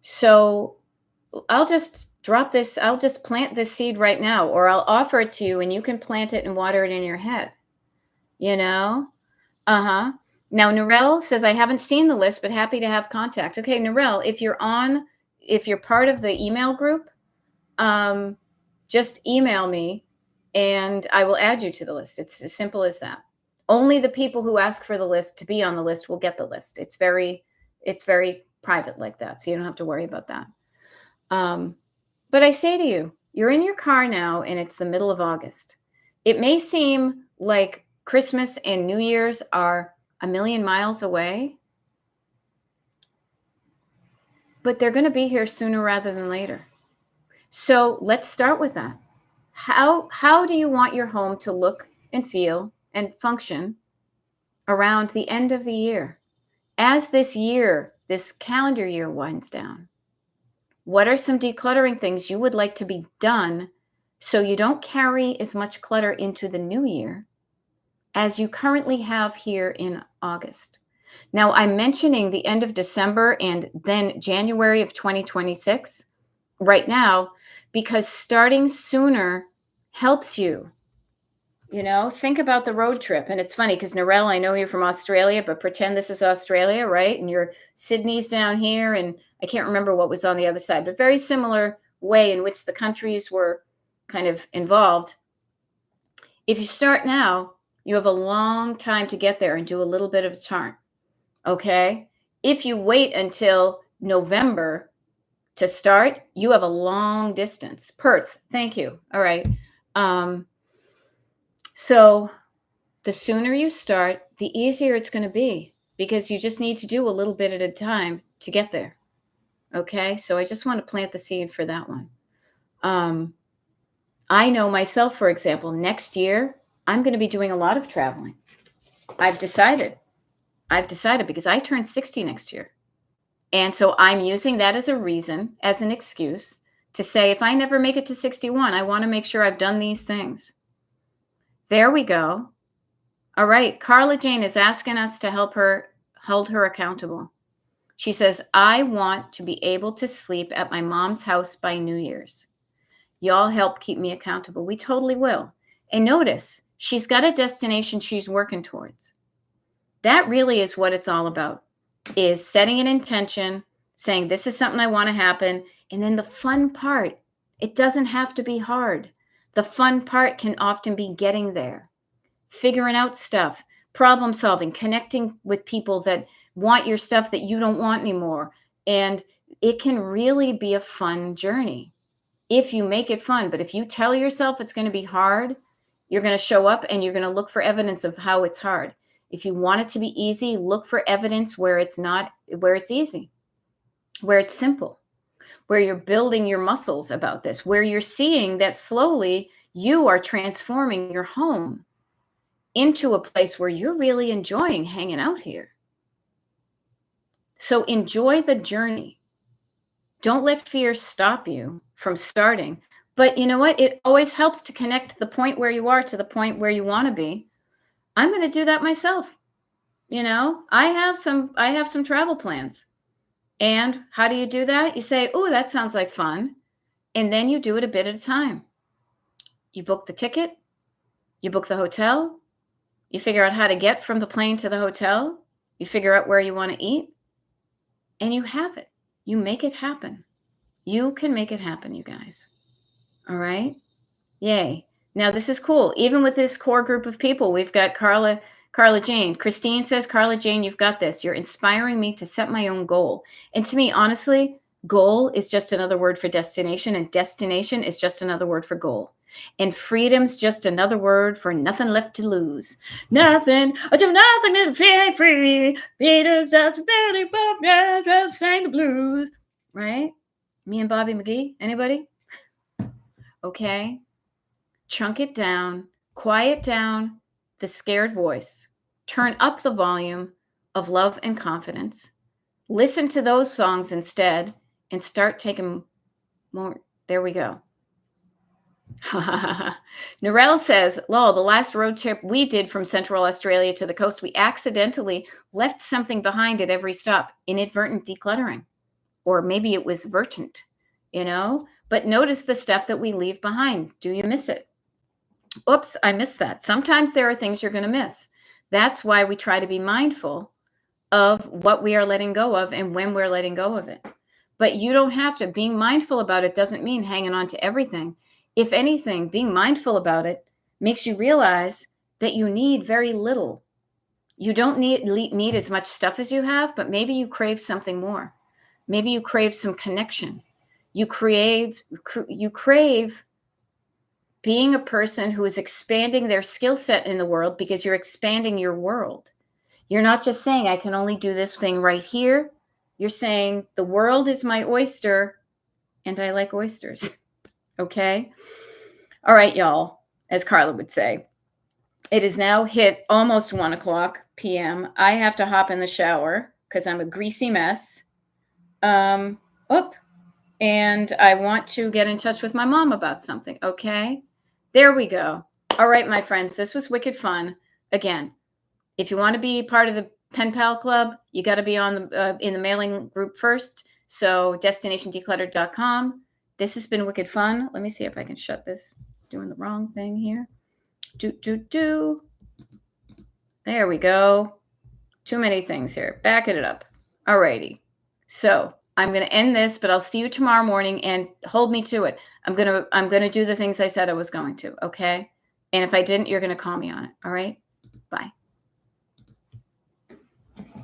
So I'll just drop this. I'll just plant this seed right now, or I'll offer it to you and you can plant it and water it in your head. Now, Narelle says, I haven't seen the list, but happy to have contact. Okay, Narelle, if you're part of the email group, just email me and I will add you to the list. It's as simple as that. Only the people who ask for the list to be on the list will get the list. It's very private like that. So you don't have to worry about that. But I say to you, you're in your car now and it's the middle of August. It may seem like Christmas and New Year's are a million miles away, but they're going to be here sooner rather than later. So let's start with that. How do you want your home to look and feel and function around the end of the year? As this calendar year winds down, what are some decluttering things you would like to be done so you don't carry as much clutter into the new year as you currently have here in August? Now, I'm mentioning the end of December and then January of 2026 right now because starting sooner helps you. Think about the road trip. And it's funny because Narelle, I know you're from Australia, but pretend this is Australia, right? And Sydney's down here, and I can't remember what was on the other side, but very similar way in which the countries were kind of involved. If you start now, you have a long time to get there and do a little bit of a turn, okay? If you wait until November to start, you have a long distance. Perth, thank you. All right. So the sooner you start, the easier it's going to be because you just need to do a little bit at a time to get there. Okay. So I just want to plant the seed for that one. I know myself, for example, next year, I'm going to be doing a lot of traveling. I've decided because I turn 60 next year. And so I'm using that as a reason, as an excuse to say, if I never make it to 61, I want to make sure I've done these things. There we go. All right. Carla Jane is asking us to hold her accountable. She says, I want to be able to sleep at my mom's house by New Year's. Y'all help keep me accountable. We totally will. And notice, she's got a destination she's working towards. That really is what it's all about, is setting an intention, saying this is something I want to happen. And then the fun part, it doesn't have to be hard. The fun part can often be getting there, figuring out stuff, problem solving, connecting with people that want your stuff that you don't want anymore. And it can really be a fun journey if you make it fun. But if you tell yourself it's going to be hard, you're going to show up and you're going to look for evidence of how it's hard. If you want it to be easy, look for evidence where it's not, where it's easy, where it's simple, where you're building your muscles about this, where you're seeing that slowly you are transforming your home into a place where you're really enjoying hanging out here. So enjoy the journey. Don't let fear stop you from starting. But you know what? It always helps to connect the point where you are to the point where you want to be. I'm going to do that myself. You know, I have some travel plans. And how do you do that? You say, "Oh, that sounds like fun." And then you do it a bit at a time. You book the ticket, you book the hotel, you figure out how to get from the plane to the hotel, you figure out where you want to eat, and you have it. You make it happen. You can make it happen, you guys. All right? Yay. Now, this is cool. Even with this core group of people, we've got Carla Jane. Christine says, "Carla Jane, you've got this. You're inspiring me to set my own goal." And to me, honestly, goal is just another word for destination, and destination is just another word for goal. And freedom's just another word for nothing left to lose. Nothing, nothing to be free. Peter's just a belly bop, just sang the blues. Right? Me and Bobby McGee? Anybody? Okay. Chunk it down, quiet down the scared voice, turn up the volume of love and confidence, listen to those songs instead, and start taking more. There we go. Narelle says, "Lol, the last road trip we did from Central Australia to the coast, we accidentally left something behind at every stop. Inadvertent decluttering. Or maybe it was vertent, you know? But notice the stuff that we leave behind. Do you miss it? Oops, I missed that." Sometimes there are things you're going to miss. That's why we try to be mindful of what we are letting go of and when we're letting go of it. But you don't have to. Being mindful about it doesn't mean hanging on to everything. If anything, being mindful about it makes you realize that you need very little. You don't need as much stuff as you have, but maybe you crave something more. Maybe you crave some connection. You crave being a person who is expanding their skill set in the world because you're expanding your world. You're not just saying, "I can only do this thing right here." You're saying, "The world is my oyster and I like oysters." Okay? All right, y'all, as Carla would say. It is now hit almost 1:00 p.m. I have to hop in the shower because I'm a greasy mess. And I want to get in touch with my mom about something. Okay? There we go. All right, my friends, this was wicked fun. Again, if you want to be part of the Pen Pal Club, you got to be on the in the mailing group first. So destinationdecluttered.com. This has been wicked fun. Let me see if I can shut this. Doing the wrong thing here. There we go. Too many things here. Backing it up. All righty. So I'm going to end this, but I'll see you tomorrow morning and hold me to it. I'm going to do the things I said I was going to. Okay. And if I didn't, you're going to call me on it. All right. Bye.